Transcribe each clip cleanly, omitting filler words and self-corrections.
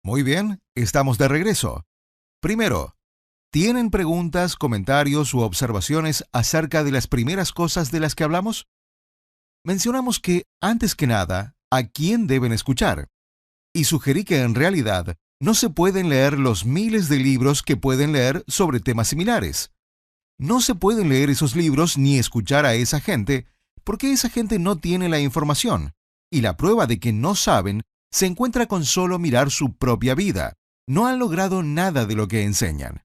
Muy bien, estamos de regreso. Primero, ¿tienen preguntas, comentarios u observaciones acerca de las primeras cosas de las que hablamos? Mencionamos que, antes que nada, ¿a quién deben escuchar? Y sugerí que en realidad no se pueden leer los miles de libros que pueden leer sobre temas similares. No se pueden leer esos libros ni escuchar a esa gente porque esa gente no tiene la información. Y la prueba de que no saben se encuentra con solo mirar su propia vida. No han logrado nada de lo que enseñan.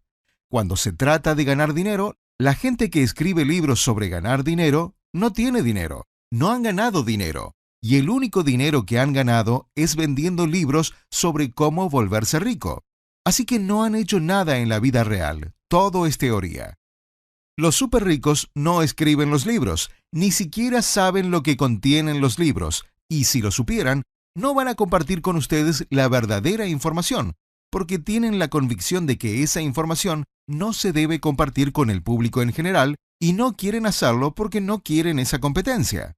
Cuando se trata de ganar dinero, la gente que escribe libros sobre ganar dinero no tiene dinero. No han ganado dinero. Y el único dinero que han ganado es vendiendo libros sobre cómo volverse rico. Así que no han hecho nada en la vida real. Todo es teoría. Los súper ricos no escriben los libros, ni siquiera saben lo que contienen los libros, y si lo supieran, no van a compartir con ustedes la verdadera información, porque tienen la convicción de que esa información no se debe compartir con el público en general y no quieren hacerlo porque no quieren esa competencia.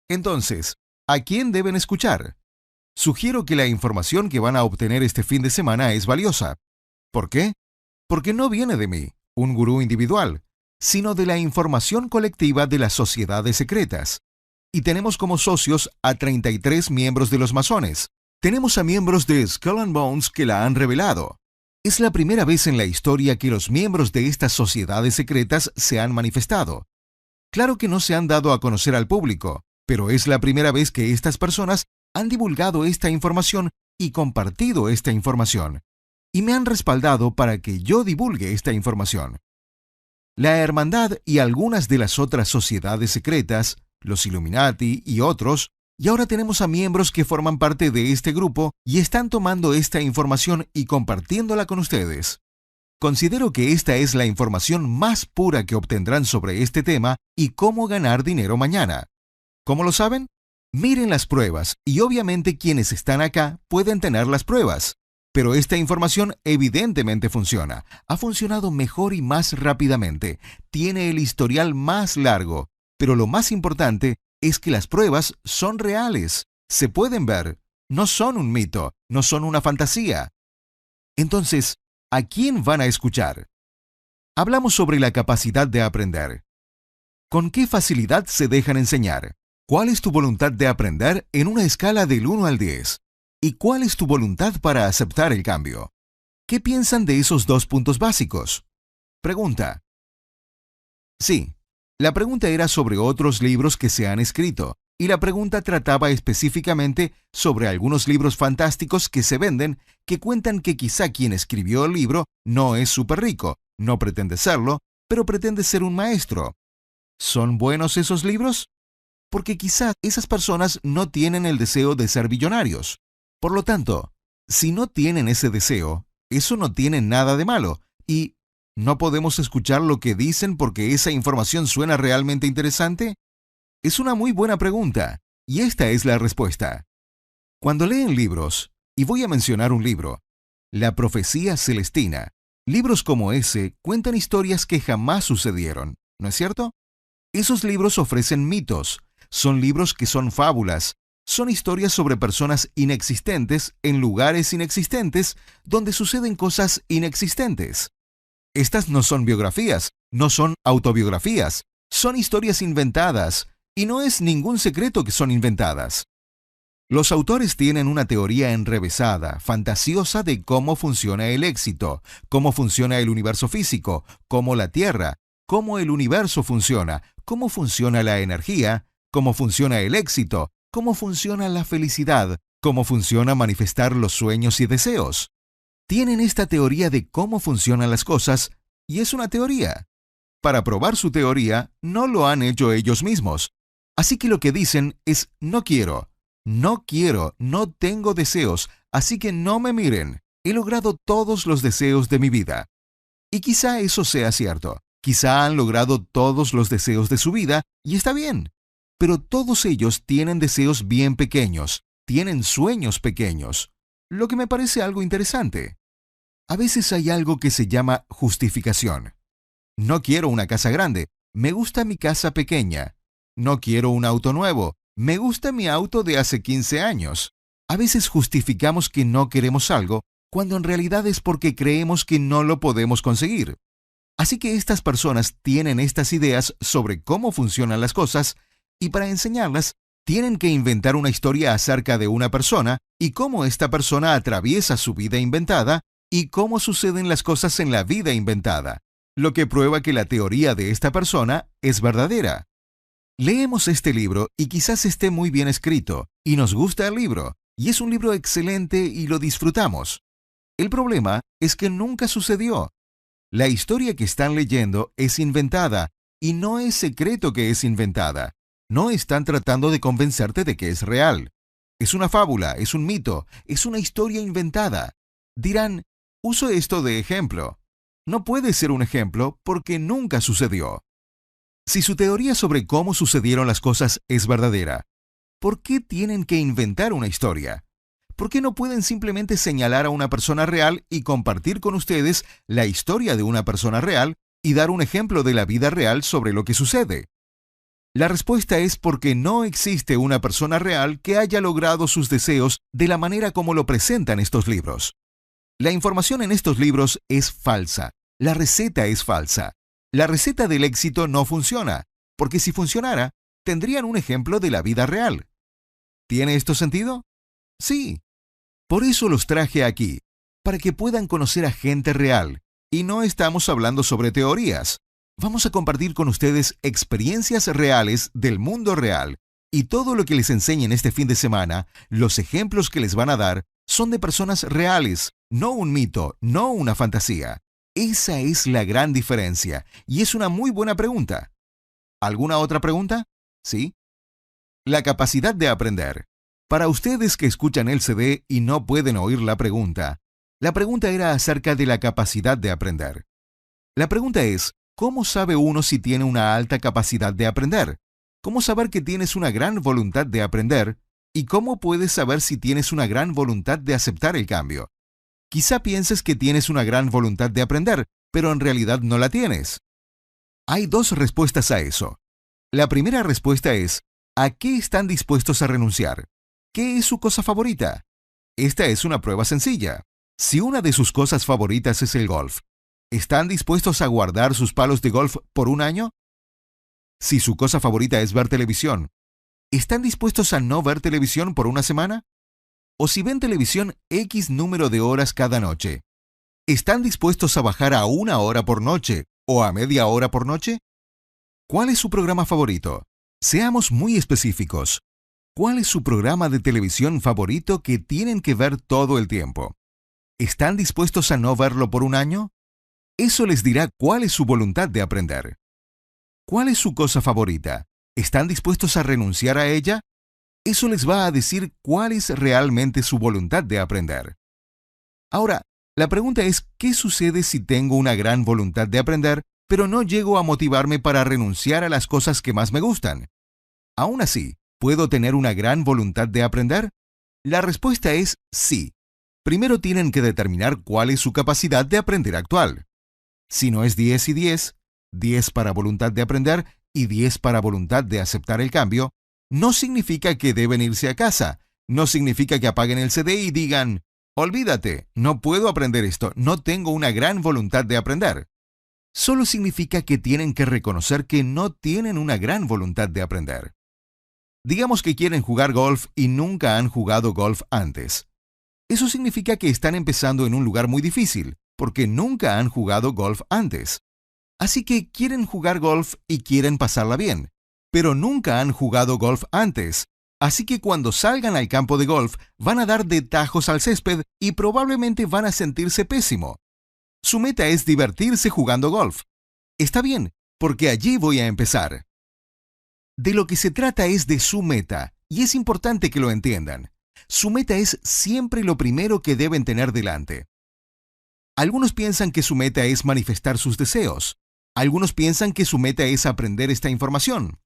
Entonces, ¿a quién deben escuchar? Sugiero que la información que van a obtener este fin de semana es valiosa. ¿Por qué? Porque no viene de mí, un gurú individual, sino de la información colectiva de las sociedades secretas. Y tenemos como socios a 33 miembros de los masones. Tenemos a miembros de Skull and Bones que la han revelado. Es la primera vez en la historia que los miembros de estas sociedades secretas se han manifestado. Claro que no se han dado a conocer al público, pero es la primera vez que estas personas han divulgado esta información y compartido esta información. Y me han respaldado para que yo divulgue esta información. La Hermandad y algunas de las otras sociedades secretas, los Illuminati y otros, y ahora tenemos a miembros que forman parte de este grupo y están tomando esta información y compartiéndola con ustedes. Considero que esta es la información más pura que obtendrán sobre este tema y cómo ganar dinero mañana. ¿Cómo lo saben? Miren las pruebas y obviamente quienes están acá pueden tener las pruebas. Pero esta información evidentemente funciona. Ha funcionado mejor y más rápidamente. Tiene el historial más largo. Pero lo más importante es que las pruebas son reales. Se pueden ver. No son un mito. No son una fantasía. Entonces, ¿a quién van a escuchar? Hablamos sobre la capacidad de aprender. ¿Con qué facilidad se dejan enseñar? ¿Cuál es tu voluntad de aprender en una escala del 1 al 10? ¿Y cuál es tu voluntad para aceptar el cambio? ¿Qué piensan de esos dos puntos básicos? Pregunta. Sí, la pregunta era sobre otros libros que se han escrito, y la pregunta trataba específicamente sobre algunos libros fantásticos que se venden que cuentan que quizá quien escribió el libro no es súper rico, no pretende serlo, pero pretende ser un maestro. ¿Son buenos esos libros? Porque quizá esas personas no tienen el deseo de ser billonarios. Por lo tanto, si no tienen ese deseo, eso no tiene nada de malo, y ¿no podemos escuchar lo que dicen porque esa información suena realmente interesante? Es una muy buena pregunta, y esta es la respuesta. Cuando leen libros, y voy a mencionar un libro, La Profecía Celestina, libros como ese cuentan historias que jamás sucedieron, ¿no es cierto? Esos libros ofrecen mitos, son libros que son fábulas, son historias sobre personas inexistentes en lugares inexistentes donde suceden cosas inexistentes. Estas no son biografías, no son autobiografías, son historias inventadas, y no es ningún secreto que son inventadas. Los autores tienen una teoría enrevesada, fantasiosa de cómo funciona el éxito, cómo funciona el universo físico, cómo la Tierra, cómo el universo funciona, cómo funciona la energía, cómo funciona el éxito, cómo funciona la felicidad, cómo funciona manifestar los sueños y deseos. Tienen esta teoría de cómo funcionan las cosas, y es una teoría. Para probar su teoría, no lo han hecho ellos mismos. Así que lo que dicen es no quiero, no tengo deseos, así que no me miren. He logrado todos los deseos de mi vida. Y quizá eso sea cierto. Quizá han logrado todos los deseos de su vida, y está bien. Pero todos ellos tienen deseos bien pequeños, tienen sueños pequeños, lo que me parece algo interesante. A veces hay algo que se llama justificación. No quiero una casa grande, me gusta mi casa pequeña. No quiero un auto nuevo, me gusta mi auto de hace 15 años. A veces justificamos que no queremos algo, cuando en realidad es porque creemos que no lo podemos conseguir. Así que estas personas tienen estas ideas sobre cómo funcionan las cosas, y para enseñarlas, tienen que inventar una historia acerca de una persona y cómo esta persona atraviesa su vida inventada y cómo suceden las cosas en la vida inventada, lo que prueba que la teoría de esta persona es verdadera. Leemos este libro y quizás esté muy bien escrito, y nos gusta el libro, y es un libro excelente y lo disfrutamos. El problema es que nunca sucedió. La historia que están leyendo es inventada, y no es secreto que es inventada. No están tratando de convencerte de que es real. Es una fábula, es un mito, es una historia inventada. Dirán, uso esto de ejemplo. No puede ser un ejemplo porque nunca sucedió. Si su teoría sobre cómo sucedieron las cosas es verdadera, ¿por qué tienen que inventar una historia? ¿Por qué no pueden simplemente señalar a una persona real y compartir con ustedes la historia de una persona real y dar un ejemplo de la vida real sobre lo que sucede? La respuesta es porque no existe una persona real que haya logrado sus deseos de la manera como lo presentan estos libros. La información en estos libros es falsa. La receta es falsa. La receta del éxito no funciona, porque si funcionara, tendrían un ejemplo de la vida real. ¿Tiene esto sentido? Sí. Por eso los traje aquí, para que puedan conocer a gente real. Y no estamos hablando sobre teorías. Vamos a compartir con ustedes experiencias reales del mundo real. Y todo lo que les enseñen este fin de semana, los ejemplos que les van a dar, son de personas reales, no un mito, no una fantasía. Esa es la gran diferencia, y es una muy buena pregunta. ¿Alguna otra pregunta? ¿Sí? La capacidad de aprender. Para ustedes que escuchan el CD y no pueden oír la pregunta era acerca de la capacidad de aprender. La pregunta es, ¿cómo sabe uno si tiene una alta capacidad de aprender? ¿Cómo saber que tienes una gran voluntad de aprender? ¿Y cómo puedes saber si tienes una gran voluntad de aceptar el cambio? Quizá pienses que tienes una gran voluntad de aprender, pero en realidad no la tienes. Hay dos respuestas a eso. La primera respuesta es, ¿a qué están dispuestos a renunciar? ¿Qué es su cosa favorita? Esta es una prueba sencilla. Si una de sus cosas favoritas es el golf, ¿están dispuestos a guardar sus palos de golf por un año? Si su cosa favorita es ver televisión, ¿están dispuestos a no ver televisión por una semana? O si ven televisión X número de horas cada noche, ¿están dispuestos a bajar a 1 hora por noche o a media hora por noche? ¿Cuál es su programa favorito? Seamos muy específicos. ¿Cuál es su programa de televisión favorito que tienen que ver todo el tiempo? ¿Están dispuestos a no verlo por un año? Eso les dirá cuál es su voluntad de aprender. ¿Cuál es su cosa favorita? ¿Están dispuestos a renunciar a ella? Eso les va a decir cuál es realmente su voluntad de aprender. Ahora, la pregunta es, ¿qué sucede si tengo una gran voluntad de aprender, pero no llego a motivarme para renunciar a las cosas que más me gustan? Aún así, ¿puedo tener una gran voluntad de aprender? La respuesta es sí. Primero tienen que determinar cuál es su capacidad de aprender actual. Si no es 10 y 10, 10 para voluntad de aprender y 10 para voluntad de aceptar el cambio, no significa que deben irse a casa. No significa que apaguen el CD y digan, olvídate, no puedo aprender esto, no tengo una gran voluntad de aprender. Solo significa que tienen que reconocer que no tienen una gran voluntad de aprender. Digamos que quieren jugar golf y nunca han jugado golf antes. Eso significa que están empezando en un lugar muy difícil, porque nunca han jugado golf antes. Así que quieren jugar golf y quieren pasarla bien, pero nunca han jugado golf antes. Así que cuando salgan al campo de golf, van a dar de tajos al césped y probablemente van a sentirse pésimo. Su meta es divertirse jugando golf. Está bien, porque allí voy a empezar. De lo que se trata es de su meta, y es importante que lo entiendan. Su meta es siempre lo primero que deben tener delante. Algunos piensan que su meta es manifestar sus deseos. Algunos piensan que su meta es aprender esta información.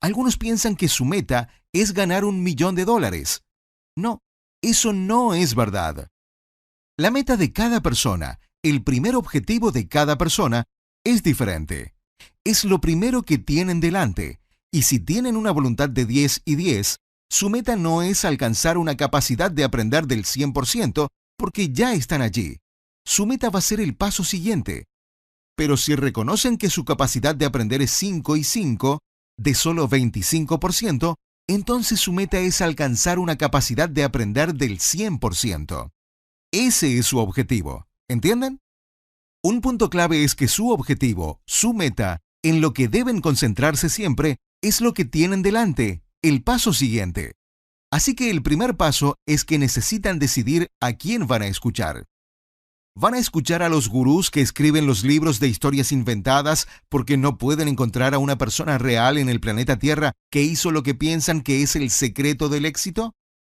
Algunos piensan que su meta es ganar $1.000.000. No, eso no es verdad. La meta de cada persona, el primer objetivo de cada persona, es diferente. Es lo primero que tienen delante. Y si tienen una voluntad de 10 y 10, Su meta no es alcanzar una capacidad de aprender del 100%, porque ya están allí. Su meta va a ser el paso siguiente. Pero si reconocen que su capacidad de aprender es 5 y 5, de solo 25%, entonces su meta es alcanzar una capacidad de aprender del 100%. Ese es su objetivo. ¿Entienden? Un punto clave es que su objetivo, su meta, en lo que deben concentrarse siempre, es lo que tienen delante, el paso siguiente. Así que el primer paso es que necesitan decidir a quién van a escuchar. ¿Van a escuchar a los gurús que escriben los libros de historias inventadas porque no pueden encontrar a una persona real en el planeta Tierra que hizo lo que piensan que es el secreto del éxito?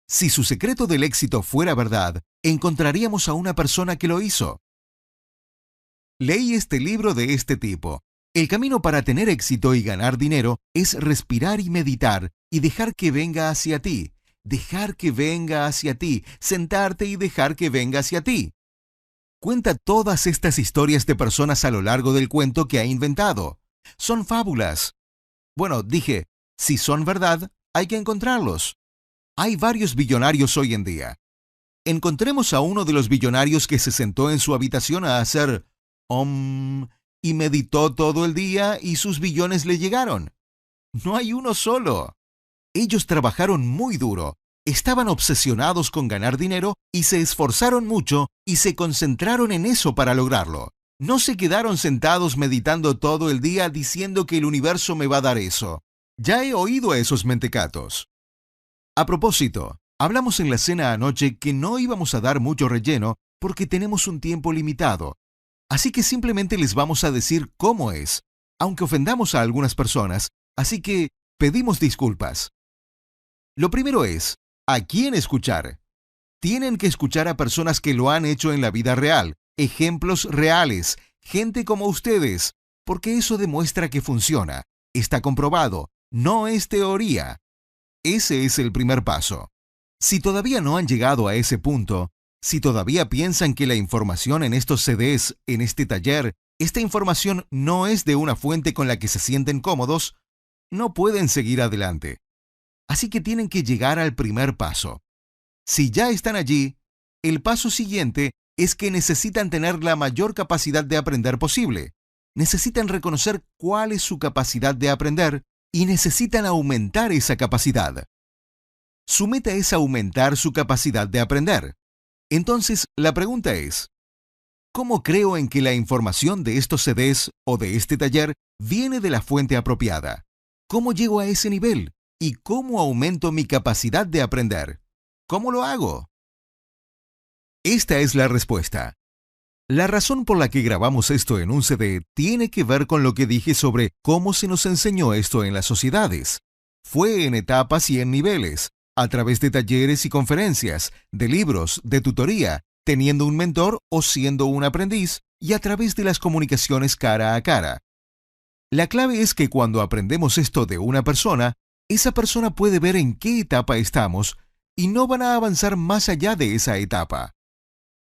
Si su secreto del éxito fuera verdad, encontraríamos a una persona que lo hizo. Leí este libro de este tipo. El camino para tener éxito y ganar dinero es respirar y meditar y dejar que venga hacia ti. Dejar que venga hacia ti. Sentarte y dejar que venga hacia ti. Cuenta todas estas historias de personas a lo largo del cuento que ha inventado. Son fábulas. Bueno, dije, si son verdad, hay que encontrarlos. Hay varios billonarios hoy en día. Encontremos a uno de los billonarios que se sentó en su habitación a hacer Om y meditó todo el día y sus billones le llegaron. No hay uno solo. Ellos trabajaron muy duro, estaban obsesionados con ganar dinero y se esforzaron mucho y se concentraron en eso para lograrlo. No se quedaron sentados meditando todo el día diciendo que el universo me va a dar eso. Ya he oído a esos mentecatos. A propósito, hablamos en la cena anoche que no íbamos a dar mucho relleno porque tenemos un tiempo limitado. Así que simplemente les vamos a decir cómo es, aunque ofendamos a algunas personas, así que pedimos disculpas. Lo primero es, ¿a quién escuchar? Tienen que escuchar a personas que lo han hecho en la vida real, ejemplos reales, gente como ustedes, porque eso demuestra que funciona, está comprobado, no es teoría. Ese es el primer paso. Si todavía no han llegado a ese punto, si todavía piensan que la información en estos CDs, en este taller, esta información no es de una fuente con la que se sienten cómodos, no pueden seguir adelante. Así que tienen que llegar al primer paso. Si ya están allí, el paso siguiente es que necesitan tener la mayor capacidad de aprender posible. Necesitan reconocer cuál es su capacidad de aprender y necesitan aumentar esa capacidad. Su meta es aumentar su capacidad de aprender. Entonces, la pregunta es, ¿cómo creo en que la información de estos CDs o de este taller viene de la fuente apropiada? ¿Cómo llego a ese nivel? ¿Y cómo aumento mi capacidad de aprender? ¿Cómo lo hago? Esta es la respuesta. La razón por la que grabamos esto en un CD tiene que ver con lo que dije sobre cómo se nos enseñó esto en las sociedades. Fue en etapas y en niveles, a través de talleres y conferencias, de libros, de tutoría, teniendo un mentor o siendo un aprendiz, y a través de las comunicaciones cara a cara. La clave es que cuando aprendemos esto de una persona, esa persona puede ver en qué etapa estamos y no van a avanzar más allá de esa etapa.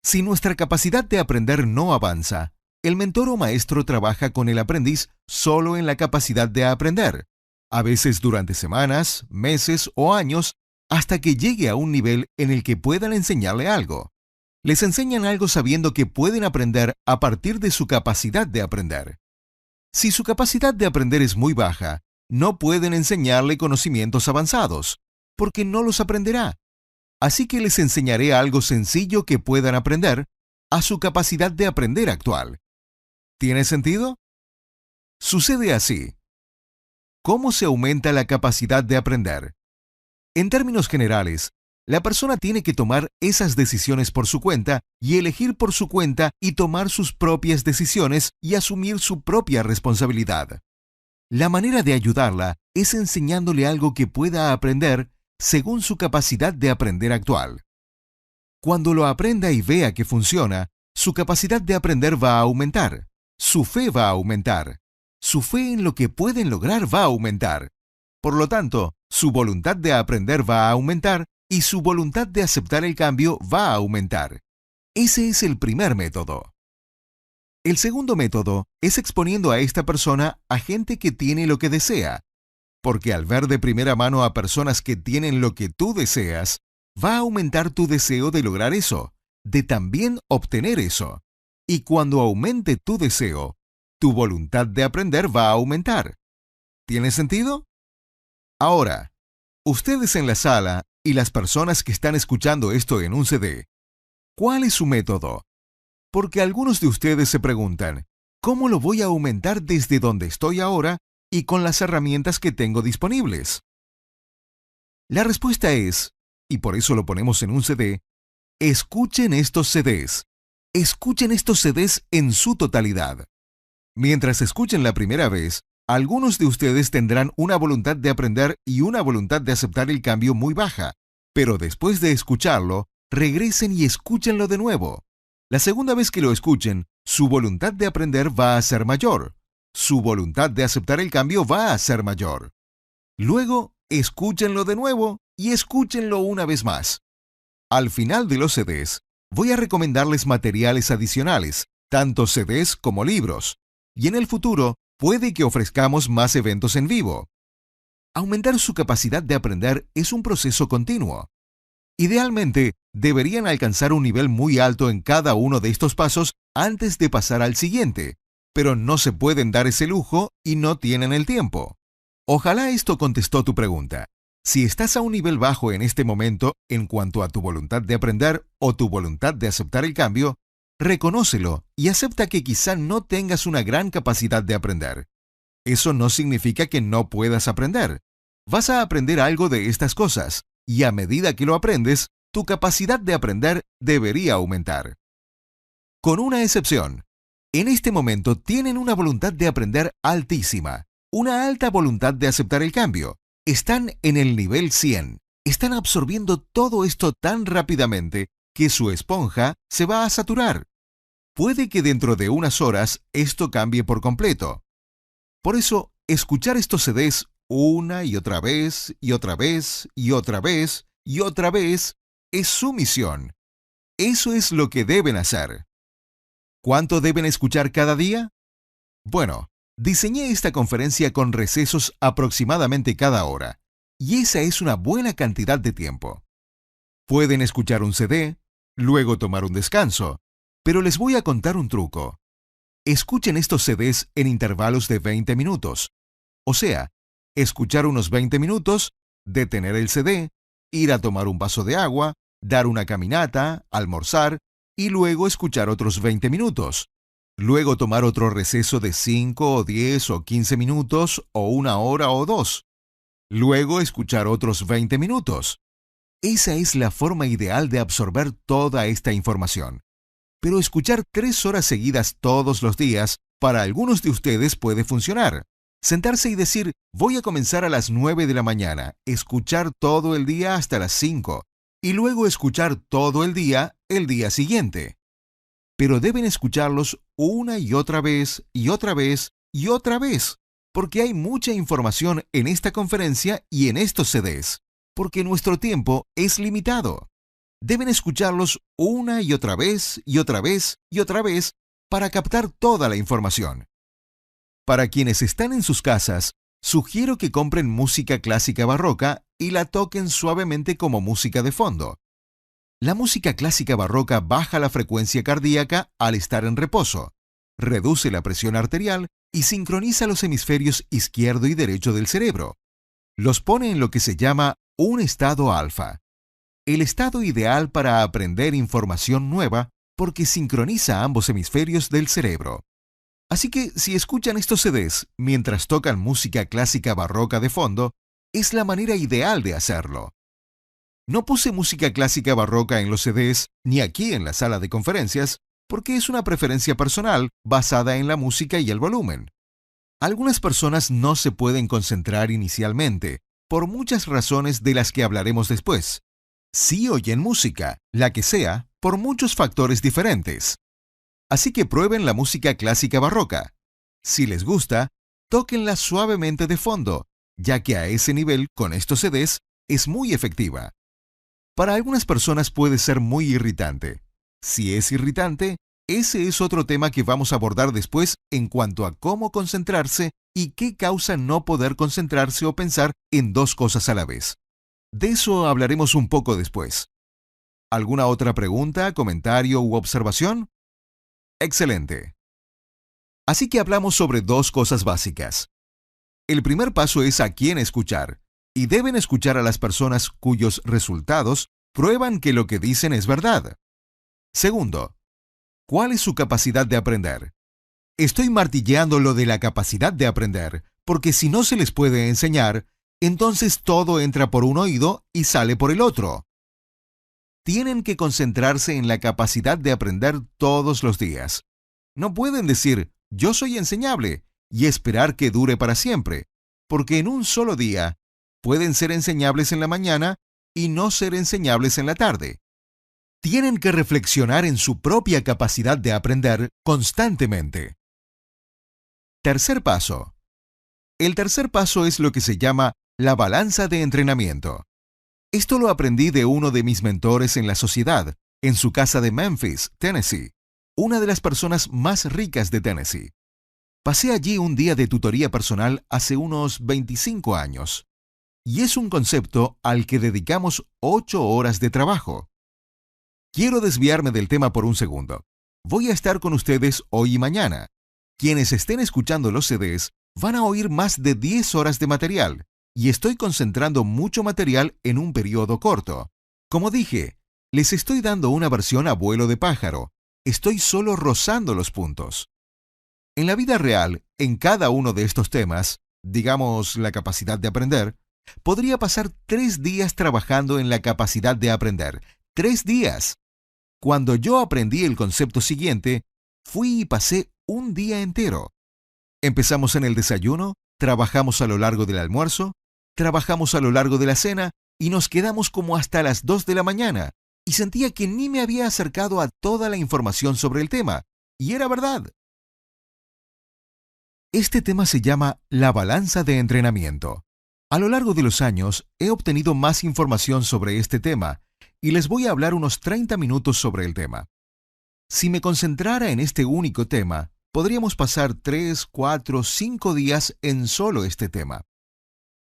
Si nuestra capacidad de aprender no avanza, el mentor o maestro trabaja con el aprendiz solo en la capacidad de aprender, a veces durante semanas, meses o años, hasta que llegue a un nivel en el que puedan enseñarle algo. Les enseñan algo sabiendo que pueden aprender a partir de su capacidad de aprender. Si su capacidad de aprender es muy baja, no pueden enseñarle conocimientos avanzados, porque no los aprenderá. Así que les enseñaré algo sencillo que puedan aprender a su capacidad de aprender actual. ¿Tiene sentido? Sucede así. ¿Cómo se aumenta la capacidad de aprender? En términos generales, la persona tiene que tomar esas decisiones por su cuenta y elegir por su cuenta y tomar sus propias decisiones y asumir su propia responsabilidad. La manera de ayudarla es enseñándole algo que pueda aprender según su capacidad de aprender actual. Cuando lo aprenda y vea que funciona, su capacidad de aprender va a aumentar, su fe va a aumentar, su fe en lo que pueden lograr va a aumentar. Por lo tanto, su voluntad de aprender va a aumentar y su voluntad de aceptar el cambio va a aumentar. Ese es el primer método. El segundo método es exponiendo a esta persona a gente que tiene lo que desea. porque al ver de primera mano a personas que tienen lo que tú deseas, va a aumentar tu deseo de lograr eso, de también obtener eso. Y cuando aumente tu deseo, tu voluntad de aprender va a aumentar. ¿Tiene sentido? Ahora, ustedes en la sala y las personas que están escuchando esto en un CD, ¿cuál es su método? Porque algunos de ustedes se preguntan, ¿cómo lo voy a aumentar desde donde estoy ahora y con las herramientas que tengo disponibles? La respuesta es, y por eso lo ponemos en un CD, escuchen estos CDs. Escuchen estos CDs en su totalidad. Mientras escuchen la primera vez, algunos de ustedes tendrán una voluntad de aprender y una voluntad de aceptar el cambio muy baja, pero después de escucharlo, regresen y escúchenlo de nuevo. La segunda vez que lo escuchen, su voluntad de aprender va a ser mayor. Su voluntad de aceptar el cambio va a ser mayor. Luego, escúchenlo de nuevo y escúchenlo una vez más. Al final de los CDs, voy a recomendarles materiales adicionales, tanto CDs como libros. Y en el futuro, puede que ofrezcamos más eventos en vivo. Aumentar su capacidad de aprender es un proceso continuo. Idealmente, deberían alcanzar un nivel muy alto en cada uno de estos pasos antes de pasar al siguiente, pero no se pueden dar ese lujo y no tienen el tiempo. Ojalá esto contestó tu pregunta. Si estás a un nivel bajo en este momento en cuanto a tu voluntad de aprender o tu voluntad de aceptar el cambio, reconócelo y acepta que quizá no tengas una gran capacidad de aprender. Eso no significa que no puedas aprender. Vas a aprender algo de estas cosas, y a medida que lo aprendes, tu capacidad de aprender debería aumentar. Con una excepción. En este momento tienen una voluntad de aprender altísima, una alta voluntad de aceptar el cambio. Están en el nivel 100. Están absorbiendo todo esto tan rápidamente que su esponja se va a saturar. Puede que dentro de unas horas esto cambie por completo. Por eso, escuchar estos CDs una y otra vez, y otra vez, y otra vez, y otra vez, es su misión. Eso es lo que deben hacer. ¿Cuánto deben escuchar cada día? Bueno, diseñé esta conferencia con recesos aproximadamente cada hora, y esa es una buena cantidad de tiempo. Pueden escuchar un CD, luego tomar un descanso, pero les voy a contar un truco. Escuchen estos CDs en intervalos de 20 minutos. O sea, escuchar unos 20 minutos, detener el CD, ir a tomar un vaso de agua, dar una caminata, almorzar, y luego escuchar otros 20 minutos. Luego tomar otro receso de 5 o 10 o 15 minutos o una hora o dos. Luego escuchar otros 20 minutos. Esa es la forma ideal de absorber toda esta información. Pero escuchar 3 horas seguidas todos los días, para algunos de ustedes puede funcionar. Sentarse y decir, voy a comenzar a las 9 de la mañana, escuchar todo el día hasta las 5, y luego escuchar todo el día siguiente. Pero deben escucharlos una y otra vez, y otra vez, y otra vez, porque hay mucha información en esta conferencia y en estos CDs, porque nuestro tiempo es limitado. Deben escucharlos una y otra vez, y otra vez, y otra vez, para captar toda la información. Para quienes están en sus casas, sugiero que compren música clásica barroca y la toquen suavemente como música de fondo. La música clásica barroca baja la frecuencia cardíaca al estar en reposo, reduce la presión arterial y sincroniza los hemisferios izquierdo y derecho del cerebro. Los pone en lo que se llama un estado alfa. El estado ideal para aprender información nueva porque sincroniza ambos hemisferios del cerebro. Así que si escuchan estos CDs mientras tocan música clásica barroca de fondo, es la manera ideal de hacerlo. No puse música clásica barroca en los CDs ni aquí en la sala de conferencias porque es una preferencia personal basada en la música y el volumen. Algunas personas no se pueden concentrar inicialmente, por muchas razones de las que hablaremos después. Sí oyen música, la que sea, por muchos factores diferentes. Así que prueben la música clásica barroca. Si les gusta, tóquenla suavemente de fondo, ya que a ese nivel, con estos CDs, es muy efectiva. Para algunas personas puede ser muy irritante. Si es irritante, ese es otro tema que vamos a abordar después en cuanto a cómo concentrarse y qué causa no poder concentrarse o pensar en dos cosas a la vez. De eso hablaremos un poco después. ¿Alguna otra pregunta, comentario u observación? Excelente. Así que hablamos sobre dos cosas básicas. El primer paso es a quién escuchar, y deben escuchar a las personas cuyos resultados prueban que lo que dicen es verdad. Segundo, ¿cuál es su capacidad de aprender? Estoy martilleando lo de la capacidad de aprender, porque si no se les puede enseñar, entonces todo entra por un oído y sale por el otro. Tienen que concentrarse en la capacidad de aprender todos los días. No pueden decir, yo soy enseñable, y esperar que dure para siempre, porque en un solo día pueden ser enseñables en la mañana y no ser enseñables en la tarde. Tienen que reflexionar en su propia capacidad de aprender constantemente. Tercer paso. El tercer paso es lo que se llama la balanza de entrenamiento. Esto lo aprendí de uno de mis mentores en la sociedad, en su casa de Memphis, Tennessee, una de las personas más ricas de Tennessee. Pasé allí un día de tutoría personal hace unos 25 años, y es un concepto al que dedicamos 8 horas de trabajo. Quiero desviarme del tema por un segundo. Voy a estar con ustedes hoy y mañana. Quienes estén escuchando los CDs van a oír más de 10 horas de material, y estoy concentrando mucho material en un periodo corto. Como dije, les estoy dando una versión a vuelo de pájaro. Estoy solo rozando los puntos. En la vida real, en cada uno de estos temas, digamos la capacidad de aprender, podría pasar 3 días trabajando en la capacidad de aprender. 3 días. Cuando yo aprendí el concepto siguiente, fui y pasé un día entero. Empezamos en el desayuno, trabajamos a lo largo del almuerzo, trabajamos a lo largo de la cena y nos quedamos como hasta las 2 de la mañana. Y sentía que ni me había acercado a toda la información sobre el tema. Y era verdad. Este tema se llama la balanza de entrenamiento. A lo largo de los años he obtenido más información sobre este tema y les voy a hablar unos 30 minutos sobre el tema. Si me concentrara en este único tema, podríamos pasar 3, 4, 5 días en solo este tema.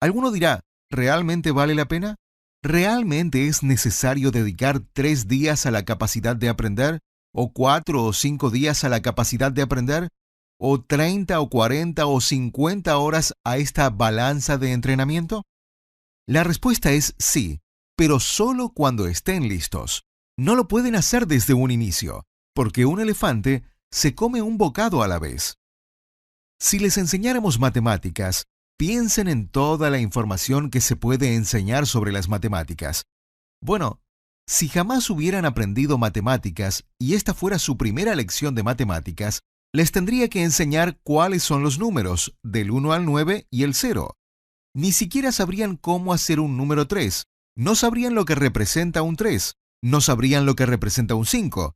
Alguno dirá, ¿realmente vale la pena? ¿Realmente es necesario dedicar 3 días a la capacidad de aprender? ¿O 4 o 5 días a la capacidad de aprender? ¿O 30 o 40 o 50 horas a esta balanza de entrenamiento? La respuesta es sí, pero solo cuando estén listos. No lo pueden hacer desde un inicio, porque un elefante se come un bocado a la vez. Si les enseñáramos matemáticas, piensen en toda la información que se puede enseñar sobre las matemáticas. Bueno, si jamás hubieran aprendido matemáticas y esta fuera su primera lección de matemáticas, les tendría que enseñar cuáles son los números, del 1 al 9 y el 0. Ni siquiera sabrían cómo hacer un número 3. No sabrían lo que representa un 3. No sabrían lo que representa un 5.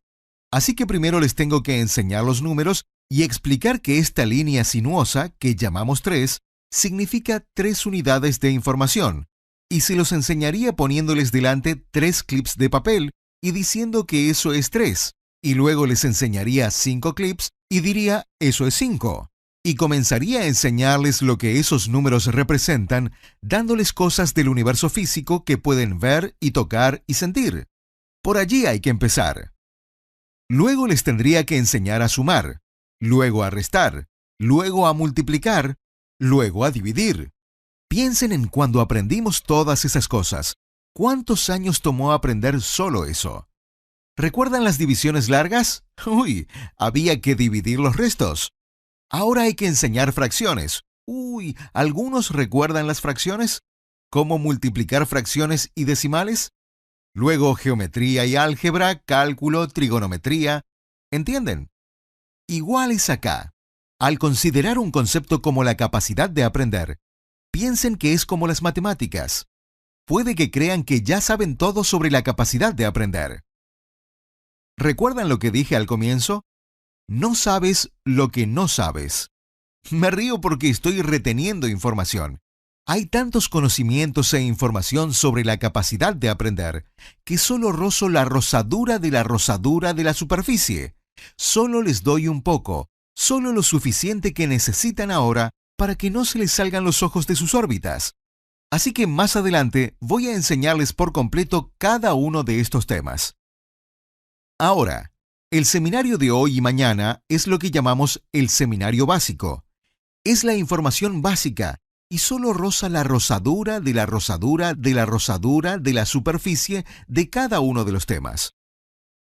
Así que primero les tengo que enseñar los números y explicar que esta línea sinuosa, que llamamos 3, significa 3 unidades de información. Y se los enseñaría poniéndoles delante 3 clips de papel y diciendo que eso es 3. Y luego les enseñaría 5 clips y diría, eso es 5. Y comenzaría a enseñarles lo que esos números representan, dándoles cosas del universo físico que pueden ver y tocar y sentir. Por allí hay que empezar. Luego les tendría que enseñar a sumar, luego a restar, luego a multiplicar, luego a dividir. Piensen en cuando aprendimos todas esas cosas. ¿Cuántos años tomó aprender solo eso? ¿Recuerdan las divisiones largas? Uy, había que dividir los restos. Ahora hay que enseñar fracciones. Uy, ¿algunos recuerdan las fracciones? ¿Cómo multiplicar fracciones y decimales? Luego geometría y álgebra, cálculo, trigonometría. ¿Entienden? Igual es acá. Al considerar un concepto como la capacidad de aprender, piensen que es como las matemáticas. Puede que crean que ya saben todo sobre la capacidad de aprender. ¿Recuerdan lo que dije al comienzo? No sabes lo que no sabes. Me río porque estoy reteniendo información. Hay tantos conocimientos e información sobre la capacidad de aprender que solo rozo la rosadura de la superficie. Solo les doy un poco, solo lo suficiente que necesitan ahora para que no se les salgan los ojos de sus órbitas. Así que más adelante voy a enseñarles por completo cada uno de estos temas. Ahora, el seminario de hoy y mañana es lo que llamamos el seminario básico. Es la información básica y solo roza la rosadura de la rosadura de la rosadura de la superficie de cada uno de los temas.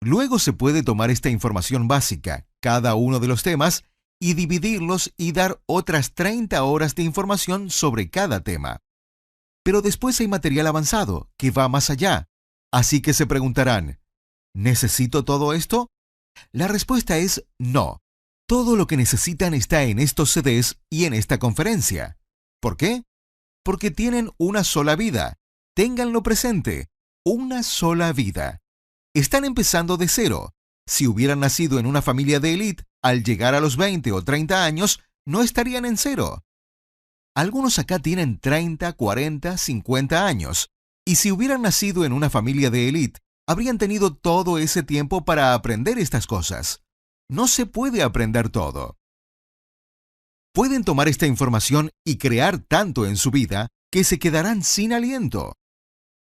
Luego se puede tomar esta información básica, cada uno de los temas, y dividirlos y dar otras 30 horas de información sobre cada tema. Pero después hay material avanzado, que va más allá. Así que se preguntarán, ¿necesito todo esto? La respuesta es no. Todo lo que necesitan está en estos CDs y en esta conferencia. ¿Por qué? Porque tienen una sola vida. Ténganlo presente. Una sola vida. Están empezando de cero. Si hubieran nacido en una familia de élite, al llegar a los 20 o 30 años, no estarían en cero. Algunos acá tienen 30, 40, 50 años. Y si hubieran nacido en una familia de élite, habrían tenido todo ese tiempo para aprender estas cosas. No se puede aprender todo. Pueden tomar esta información y crear tanto en su vida que se quedarán sin aliento.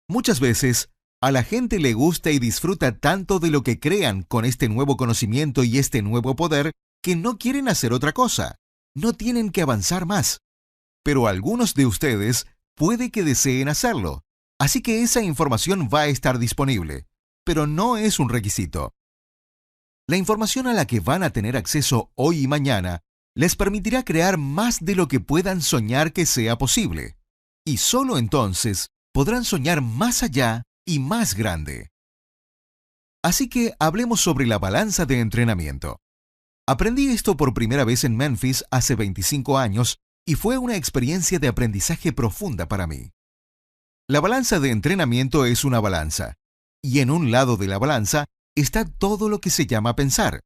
Muchas veces, a la gente le gusta y disfruta tanto de lo que crean con este nuevo conocimiento y este nuevo poder que no quieren hacer otra cosa. No tienen que avanzar más. Pero algunos de ustedes puede que deseen hacerlo. Así que esa información va a estar disponible, pero no es un requisito. La información a la que van a tener acceso hoy y mañana les permitirá crear más de lo que puedan soñar que sea posible. Y solo entonces podrán soñar más allá y más grande. Así que hablemos sobre la balanza de entrenamiento. Aprendí esto por primera vez en Memphis hace 25 años y fue una experiencia de aprendizaje profunda para mí. La balanza de entrenamiento es una balanza, y en un lado de la balanza está todo lo que se llama pensar.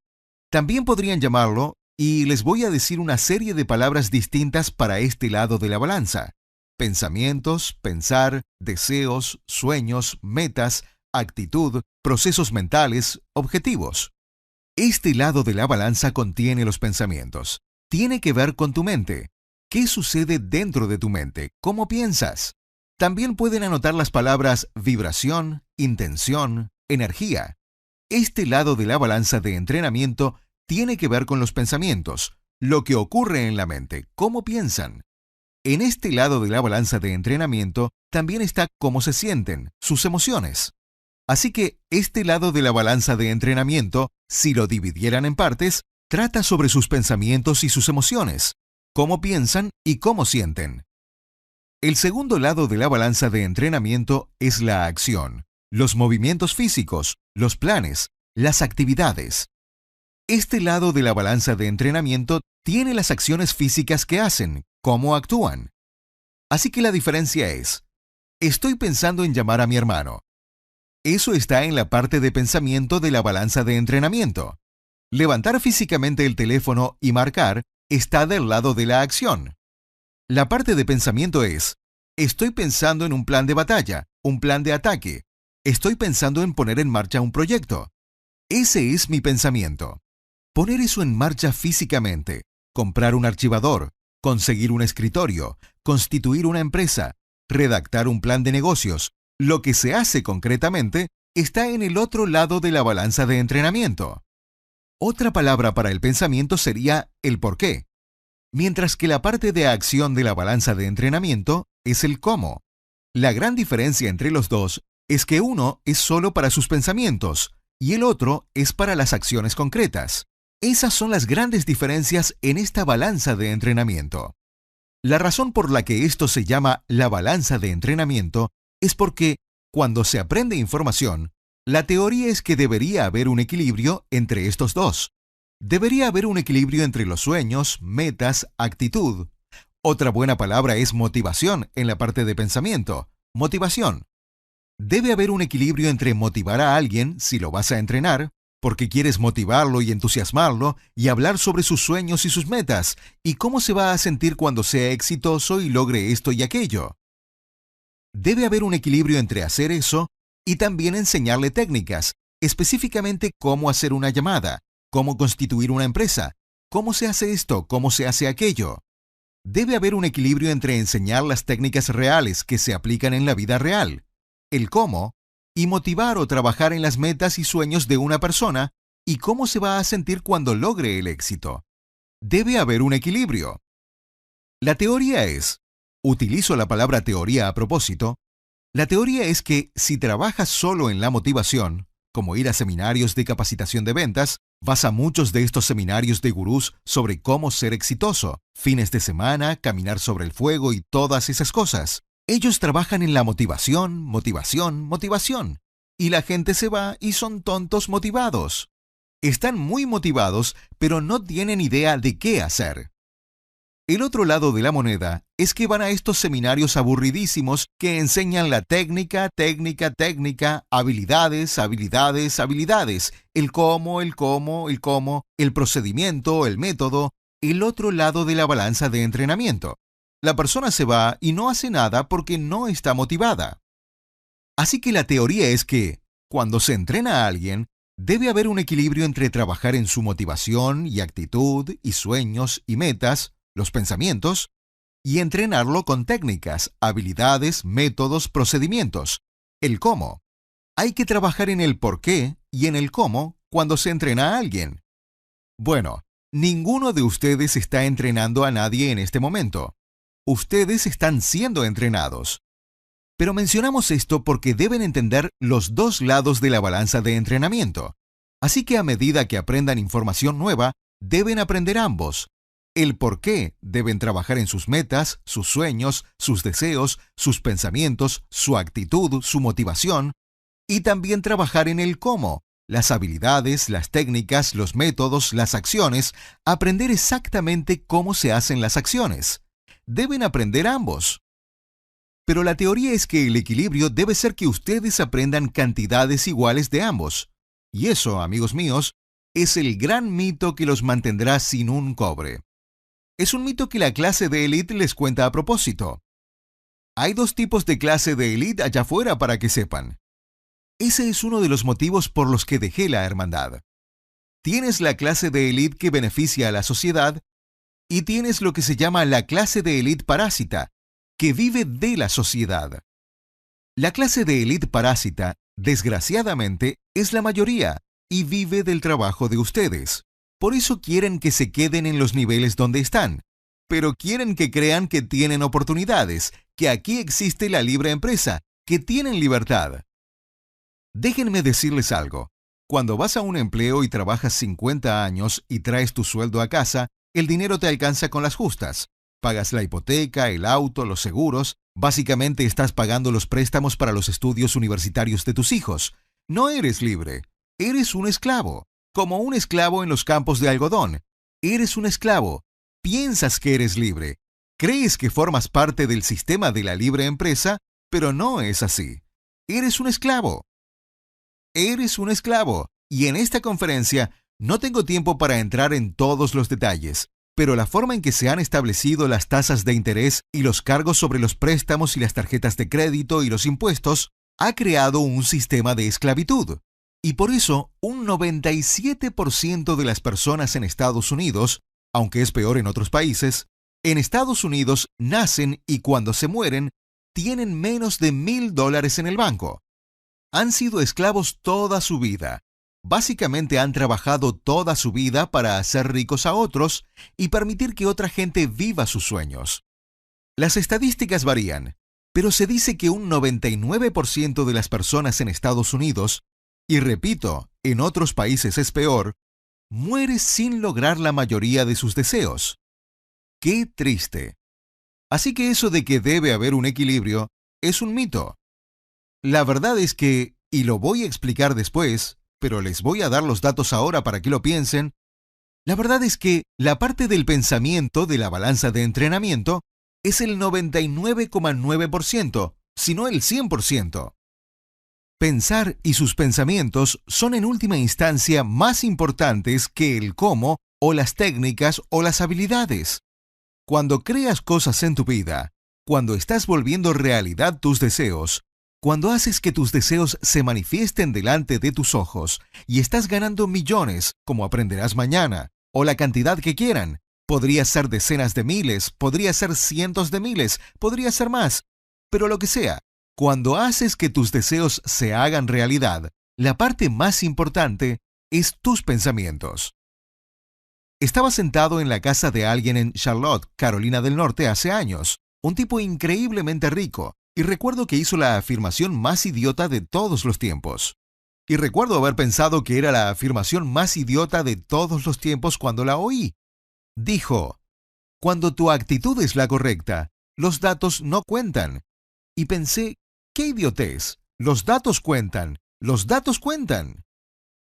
También podrían llamarlo, y les voy a decir una serie de palabras distintas para este lado de la balanza: pensamientos, pensar, deseos, sueños, metas, actitud, procesos mentales, objetivos. Este lado de la balanza contiene los pensamientos. Tiene que ver con tu mente. ¿Qué sucede dentro de tu mente? ¿Cómo piensas? También pueden anotar las palabras vibración, intención, energía. Este lado de la balanza de entrenamiento tiene que ver con los pensamientos, lo que ocurre en la mente, cómo piensan. En este lado de la balanza de entrenamiento también está cómo se sienten, sus emociones. Así que este lado de la balanza de entrenamiento, si lo dividieran en partes, trata sobre sus pensamientos y sus emociones, cómo piensan y cómo sienten. El segundo lado de la balanza de entrenamiento es la acción, los movimientos físicos, los planes, las actividades. Este lado de la balanza de entrenamiento tiene las acciones físicas que hacen, cómo actúan. Así que la diferencia es, estoy pensando en llamar a mi hermano. Eso está en la parte de pensamiento de la balanza de entrenamiento. Levantar físicamente el teléfono y marcar está del lado de la acción. La parte de pensamiento es, estoy pensando en un plan de batalla, un plan de ataque. Estoy pensando en poner en marcha un proyecto. Ese es mi pensamiento. Poner eso en marcha físicamente, comprar un archivador, conseguir un escritorio, constituir una empresa, redactar un plan de negocios, lo que se hace concretamente está en el otro lado de la balanza de entrenamiento. Otra palabra para el pensamiento sería el por qué, mientras que la parte de acción de la balanza de entrenamiento es el cómo. La gran diferencia entre los dos es que uno es solo para sus pensamientos y el otro es para las acciones concretas. Esas son las grandes diferencias en esta balanza de entrenamiento. La razón por la que esto se llama la balanza de entrenamiento es porque, cuando se aprende información, la teoría es que debería haber un equilibrio entre estos dos. Debería haber un equilibrio entre los sueños, metas, actitud. Otra buena palabra es motivación en la parte de pensamiento. Motivación. Debe haber un equilibrio entre motivar a alguien, si lo vas a entrenar, porque quieres motivarlo y entusiasmarlo y hablar sobre sus sueños y sus metas, y cómo se va a sentir cuando sea exitoso y logre esto y aquello. Debe haber un equilibrio entre hacer eso y también enseñarle técnicas, específicamente cómo hacer una llamada, cómo constituir una empresa, cómo se hace esto, cómo se hace aquello. Debe haber un equilibrio entre enseñar las técnicas reales que se aplican en la vida real, el cómo, y motivar o trabajar en las metas y sueños de una persona y cómo se va a sentir cuando logre el éxito. Debe haber un equilibrio. La teoría es, utilizo la palabra teoría a propósito, la teoría es que si trabajas solo en la motivación, como ir a seminarios de capacitación de ventas, vas a muchos de estos seminarios de gurús sobre cómo ser exitoso, fines de semana, caminar sobre el fuego y todas esas cosas. Ellos trabajan en la motivación, motivación, motivación. Y la gente se va y son tontos motivados. Están muy motivados, pero no tienen idea de qué hacer. El otro lado de la moneda es que van a estos seminarios aburridísimos que enseñan la técnica, técnica, técnica, habilidades, habilidades, habilidades, el cómo, el procedimiento, el método, el otro lado de la balanza de entrenamiento. La persona se va y no hace nada porque no está motivada. Así que la teoría es que, cuando se entrena a alguien, debe haber un equilibrio entre trabajar en su motivación y actitud y sueños y metas, los pensamientos, y entrenarlo con técnicas, habilidades, métodos, procedimientos. El cómo. Hay que trabajar en el por qué y en el cómo cuando se entrena a alguien. Bueno, ninguno de ustedes está entrenando a nadie en este momento. Ustedes están siendo entrenados. Pero mencionamos esto porque deben entender los dos lados de la balanza de entrenamiento. Así que a medida que aprendan información nueva, deben aprender ambos. El por qué deben trabajar en sus metas, sus sueños, sus deseos, sus pensamientos, su actitud, su motivación, y también trabajar en el cómo, las habilidades, las técnicas, los métodos, las acciones, aprender exactamente cómo se hacen las acciones. Deben aprender ambos. Pero la teoría es que el equilibrio debe ser que ustedes aprendan cantidades iguales de ambos. Y eso, amigos míos, es el gran mito que los mantendrá sin un cobre. Es un mito que la clase de élite les cuenta a propósito. Hay dos tipos de clase de élite allá afuera para que sepan. Ese es uno de los motivos por los que dejé la hermandad. Tienes la clase de élite que beneficia a la sociedad y tienes lo que se llama la clase de élite parásita, que vive de la sociedad. La clase de élite parásita, desgraciadamente, es la mayoría y vive del trabajo de ustedes. Por eso quieren que se queden en los niveles donde están, pero quieren que crean que tienen oportunidades, que aquí existe la libre empresa, que tienen libertad. Déjenme decirles algo. Cuando vas a un empleo y trabajas 50 años y traes tu sueldo a casa, el dinero te alcanza con las justas. Pagas la hipoteca, el auto, los seguros. Básicamente estás pagando los préstamos para los estudios universitarios de tus hijos. No eres libre. Eres un esclavo. Como un esclavo en los campos de algodón. Eres un esclavo. Piensas que eres libre. Crees que formas parte del sistema de la libre empresa, pero no es así. Eres un esclavo. Eres un esclavo. Y en esta conferencia no tengo tiempo para entrar en todos los detalles, pero la forma en que se han establecido las tasas de interés y los cargos sobre los préstamos y las tarjetas de crédito y los impuestos ha creado un sistema de esclavitud. Y por eso, un 97% de las personas en Estados Unidos, aunque es peor en otros países, en Estados Unidos nacen y cuando se mueren, tienen menos de $1,000 en el banco. Han sido esclavos toda su vida. Básicamente han trabajado toda su vida para hacer ricos a otros y permitir que otra gente viva sus sueños. Las estadísticas varían, pero se dice que un 99% de las personas en Estados Unidos, y repito, en otros países es peor, muere sin lograr la mayoría de sus deseos. ¡Qué triste! Así que eso de que debe haber un equilibrio es un mito. La verdad es que, y lo voy a explicar después, pero les voy a dar los datos ahora para que lo piensen, la verdad es que la parte del pensamiento de la balanza de entrenamiento es el 99,9%, si no el 100%. Pensar y sus pensamientos son en última instancia más importantes que el cómo o las técnicas o las habilidades. Cuando creas cosas en tu vida, cuando estás volviendo realidad tus deseos, cuando haces que tus deseos se manifiesten delante de tus ojos y estás ganando millones, como aprenderás mañana, o la cantidad que quieran, Podría ser decenas de miles, podría ser cientos de miles, podría ser más, pero lo que sea, cuando haces que tus deseos se hagan realidad, la parte más importante es tus pensamientos. Estaba sentado en la casa de alguien en Charlotte, Carolina del Norte, hace años, un tipo increíblemente rico, y recuerdo que hizo la afirmación más idiota de todos los tiempos. Y recuerdo haber pensado que era la afirmación más idiota de todos los tiempos cuando la oí. Dijo, cuando tu actitud es la correcta, los datos no cuentan. Y pensé, ¡qué idiotez! Los datos cuentan, los datos cuentan.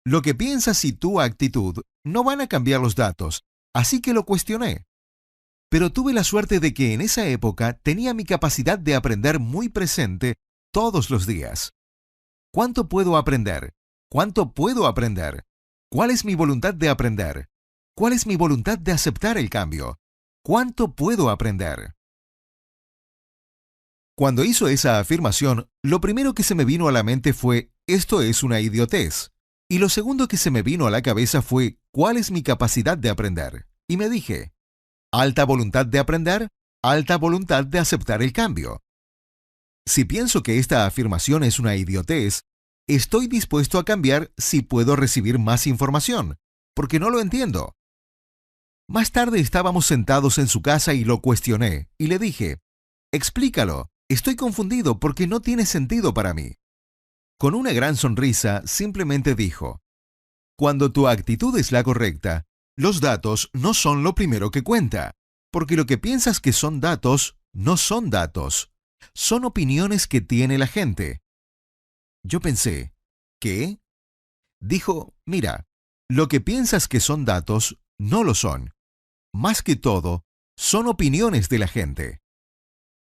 Lo que piensas y tu actitud no van a cambiar los datos, así que lo cuestioné. Pero tuve la suerte de que en esa época tenía mi capacidad de aprender muy presente todos los días. ¿Cuánto puedo aprender? ¿Cuánto puedo aprender? ¿Cuál es mi voluntad de aprender? ¿Cuál es mi voluntad de aceptar el cambio? ¿Cuánto puedo aprender? Cuando hizo esa afirmación, lo primero que se me vino a la mente fue, esto es una idiotez. Y lo segundo que se me vino a la cabeza fue, ¿cuál es mi capacidad de aprender? Y me dije, alta voluntad de aprender, alta voluntad de aceptar el cambio. Si pienso que esta afirmación es una idiotez, estoy dispuesto a cambiar si puedo recibir más información, porque no lo entiendo. Más tarde estábamos sentados en su casa y lo cuestioné, y le dije, explícalo, estoy confundido porque no tiene sentido para mí. Con una gran sonrisa, simplemente dijo, cuando tu actitud es la correcta, los datos no son lo primero que cuenta, porque lo que piensas que son datos, no son datos, son opiniones que tiene la gente. Yo pensé, ¿qué? Dijo, mira, lo que piensas que son datos, no lo son. Más que todo, son opiniones de la gente.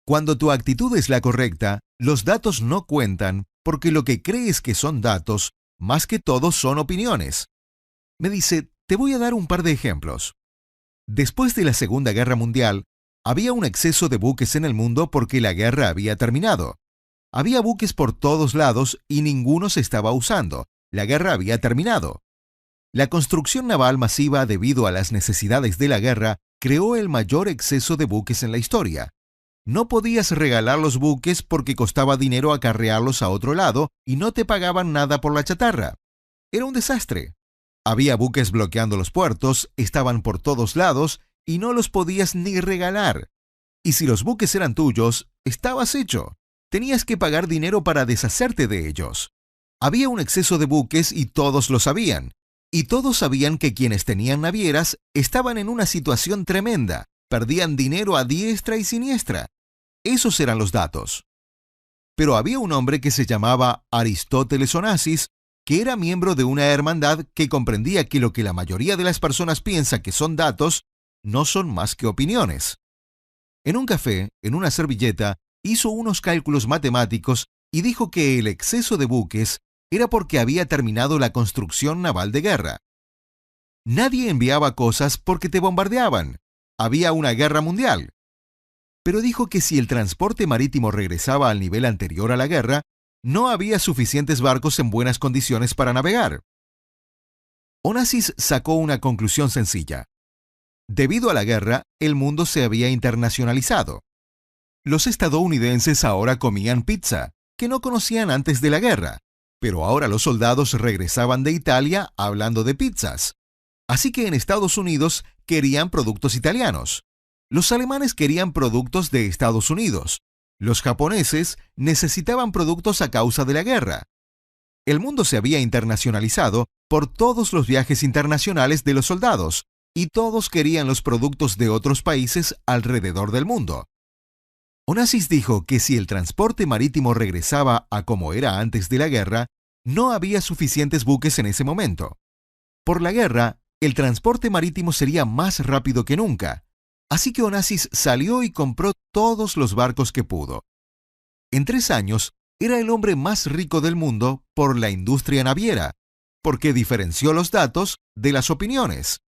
Cuando tu actitud es la correcta, los datos no cuentan porque lo que crees que son datos, más que todo son opiniones. Me dice, te voy a dar un par de ejemplos. Después de la Segunda Guerra Mundial, había un exceso de buques en el mundo porque la guerra había terminado. Había buques por todos lados y ninguno se estaba usando. La guerra había terminado. La construcción naval masiva debido a las necesidades de la guerra creó el mayor exceso de buques en la historia. No podías regalar los buques porque costaba dinero acarrearlos a otro lado y no te pagaban nada por la chatarra. Era un desastre. Había buques bloqueando los puertos, estaban por todos lados y no los podías ni regalar. Y si los buques eran tuyos, estabas hecho. Tenías que pagar dinero para deshacerte de ellos. Había un exceso de buques y todos lo sabían. Y todos sabían que quienes tenían navieras estaban en una situación tremenda. Perdían dinero a diestra y siniestra. Esos eran los datos. Pero había un hombre que se llamaba Aristóteles Onassis, que era miembro de una hermandad que comprendía que lo que la mayoría de las personas piensa que son datos, no son más que opiniones. En un café, en una servilleta, hizo unos cálculos matemáticos y dijo que el exceso de buques era porque había terminado la construcción naval de guerra. Nadie enviaba cosas porque te bombardeaban. Había una guerra mundial. Pero dijo que si el transporte marítimo regresaba al nivel anterior a la guerra, no había suficientes barcos en buenas condiciones para navegar. Onassis sacó una conclusión sencilla. Debido a la guerra, el mundo se había internacionalizado. Los estadounidenses ahora comían pizza, que no conocían antes de la guerra, pero ahora los soldados regresaban de Italia hablando de pizzas. Así que en Estados Unidos querían productos italianos. Los alemanes querían productos de Estados Unidos. Los japoneses necesitaban productos a causa de la guerra. El mundo se había internacionalizado por todos los viajes internacionales de los soldados, y todos querían los productos de otros países alrededor del mundo. Onassis dijo que si el transporte marítimo regresaba a como era antes de la guerra, no había suficientes buques en ese momento. Por la guerra, el transporte marítimo sería más rápido que nunca. Así que Onassis salió y compró todos los barcos que pudo. En 3 años, era el hombre más rico del mundo por la industria naviera, porque diferenció los datos de las opiniones.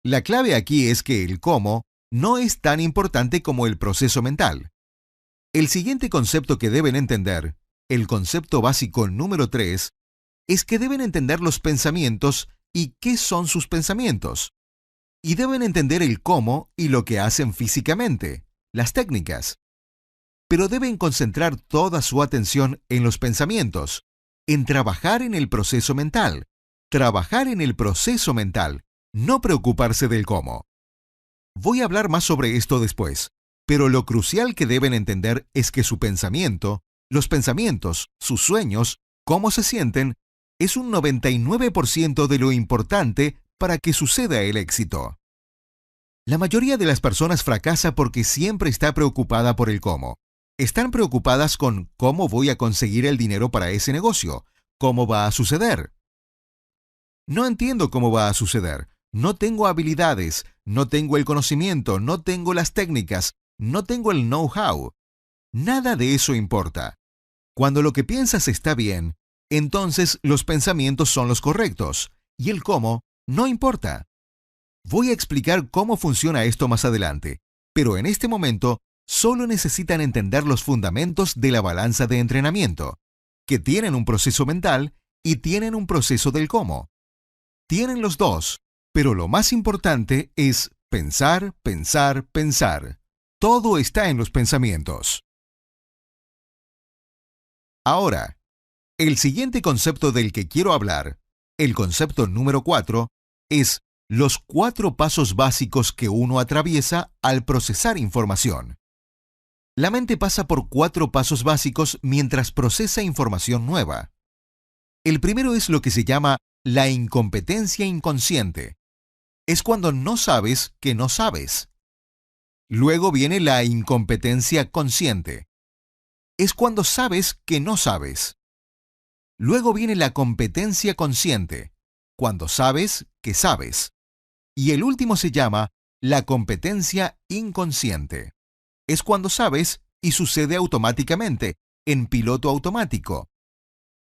La clave aquí es que el cómo no es tan importante como el proceso mental. El siguiente concepto que deben entender, el concepto básico número 3, es que deben entender los pensamientos y qué son sus pensamientos. Y deben entender el cómo y lo que hacen físicamente, las técnicas. Pero deben concentrar toda su atención en los pensamientos, en trabajar en el proceso mental. Trabajar en el proceso mental, no preocuparse del cómo. Voy a hablar más sobre esto después, pero lo crucial que deben entender es que su pensamiento, los pensamientos, sus sueños, cómo se sienten, es un 99% de lo importante para que suceda el éxito. La mayoría de las personas fracasa porque siempre está preocupada por el cómo. Están preocupadas con cómo voy a conseguir el dinero para ese negocio, cómo va a suceder. No entiendo cómo va a suceder. No tengo habilidades, no tengo el conocimiento, no tengo las técnicas, no tengo el know-how. Nada de eso importa. Cuando lo que piensas está bien, entonces los pensamientos son los correctos, y el cómo no importa. Voy a explicar cómo funciona esto más adelante, pero en este momento solo necesitan entender los fundamentos de la balanza de entrenamiento, que tienen un proceso mental y tienen un proceso del cómo. Tienen los dos, pero lo más importante es pensar, pensar, pensar. Todo está en los pensamientos. Ahora, el siguiente concepto del que quiero hablar, el concepto número 4, es los 4 pasos básicos que uno atraviesa al procesar información. La mente pasa por 4 pasos básicos mientras procesa información nueva. El primero es lo que se llama la incompetencia inconsciente. Es cuando no sabes que no sabes. Luego viene la incompetencia consciente. Es cuando sabes que no sabes. Luego viene la competencia consciente, cuando sabes que sabes. Y el último se llama la competencia inconsciente. Es cuando sabes y sucede automáticamente, en piloto automático.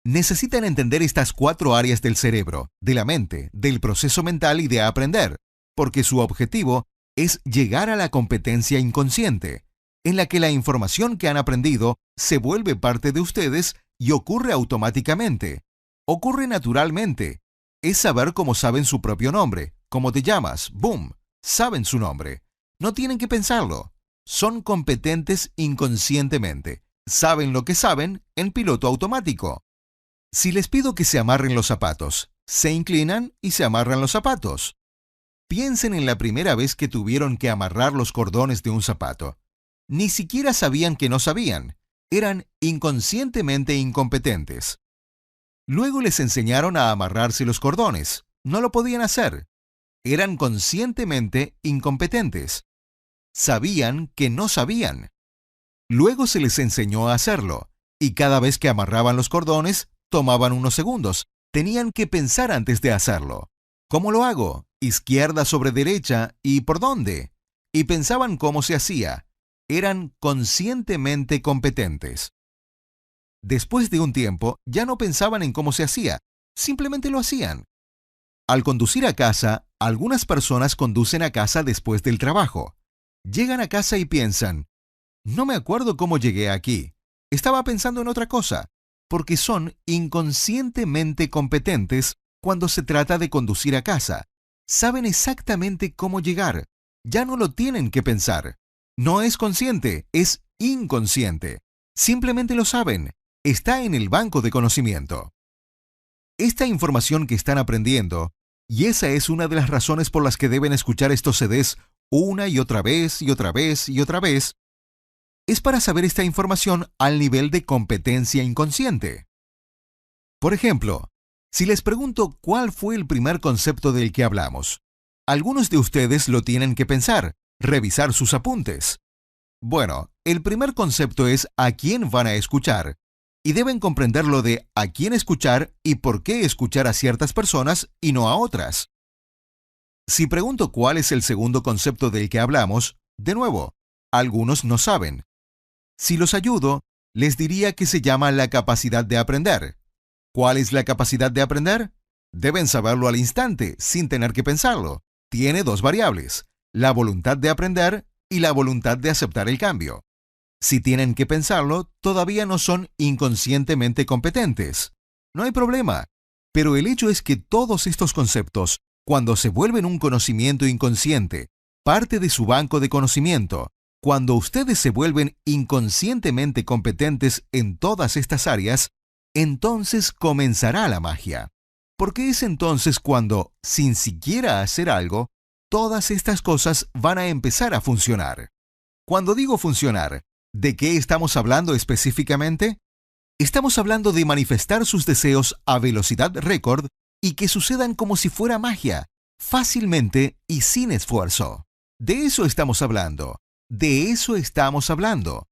Necesitan entender estas 4 áreas del cerebro, de la mente, del proceso mental y de aprender, porque su objetivo es llegar a la competencia inconsciente, en la que la información que han aprendido se vuelve parte de ustedes y ocurre automáticamente. Ocurre naturalmente. Es saber cómo saben su propio nombre. ¿Cómo te llamas? ¡Boom! Saben su nombre. No tienen que pensarlo. Son competentes inconscientemente. Saben lo que saben en piloto automático. Si les pido que se amarren los zapatos, se inclinan y se amarran los zapatos. Piensen en la primera vez que tuvieron que amarrar los cordones de un zapato. Ni siquiera sabían que no sabían. Eran inconscientemente incompetentes. Luego les enseñaron a amarrarse los cordones. No lo podían hacer. Eran conscientemente incompetentes. Sabían que no sabían. Luego se les enseñó a hacerlo, y cada vez que amarraban los cordones, tomaban unos segundos. Tenían que pensar antes de hacerlo. ¿Cómo lo hago? Izquierda sobre derecha, ¿y por dónde? Y pensaban cómo se hacía. Eran conscientemente competentes. Después de un tiempo, ya no pensaban en cómo se hacía, simplemente lo hacían. Al conducir a casa, algunas personas conducen a casa después del trabajo. Llegan a casa y piensan, no me acuerdo cómo llegué aquí. Estaba pensando en otra cosa, porque son inconscientemente competentes cuando se trata de conducir a casa. Saben exactamente cómo llegar. Ya no lo tienen que pensar. No es consciente, es inconsciente. Simplemente lo saben. Está en el banco de conocimiento. Esta información que están aprendiendo, y esa es una de las razones por las que deben escuchar estos CDs una y otra vez y otra vez y otra vez, es para saber esta información al nivel de competencia inconsciente. Por ejemplo, si les pregunto cuál fue el primer concepto del que hablamos, algunos de ustedes lo tienen que pensar, revisar sus apuntes. Bueno, el primer concepto es a quién van a escuchar, y deben comprender lo de a quién escuchar y por qué escuchar a ciertas personas y no a otras. Si pregunto cuál es el segundo concepto del que hablamos, de nuevo, algunos no saben. Si los ayudo, les diría que se llama la capacidad de aprender. ¿Cuál es la capacidad de aprender? Deben saberlo al instante, sin tener que pensarlo. Tiene 2 variables, la voluntad de aprender y la voluntad de aceptar el cambio. Si tienen que pensarlo, todavía no son inconscientemente competentes. No hay problema, pero el hecho es que todos estos conceptos Cuando se vuelven un conocimiento inconsciente, parte de su banco de conocimiento, cuando ustedes se vuelven inconscientemente competentes en todas estas áreas, entonces comenzará la magia. Porque es entonces cuando, sin siquiera hacer algo, todas estas cosas van a empezar a funcionar. Cuando digo funcionar, ¿de qué estamos hablando específicamente? Estamos hablando de manifestar sus deseos a velocidad récord y que sucedan como si fuera magia, fácilmente y sin esfuerzo. De eso estamos hablando. De eso estamos hablando.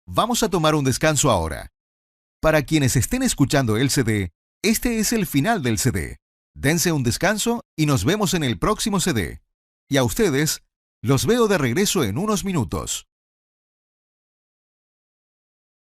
Vamos a tomar un descanso ahora. Para quienes estén escuchando el CD, este es el final del CD. Dense un descanso y nos vemos en el próximo CD. Y a ustedes, los veo de regreso en unos minutos.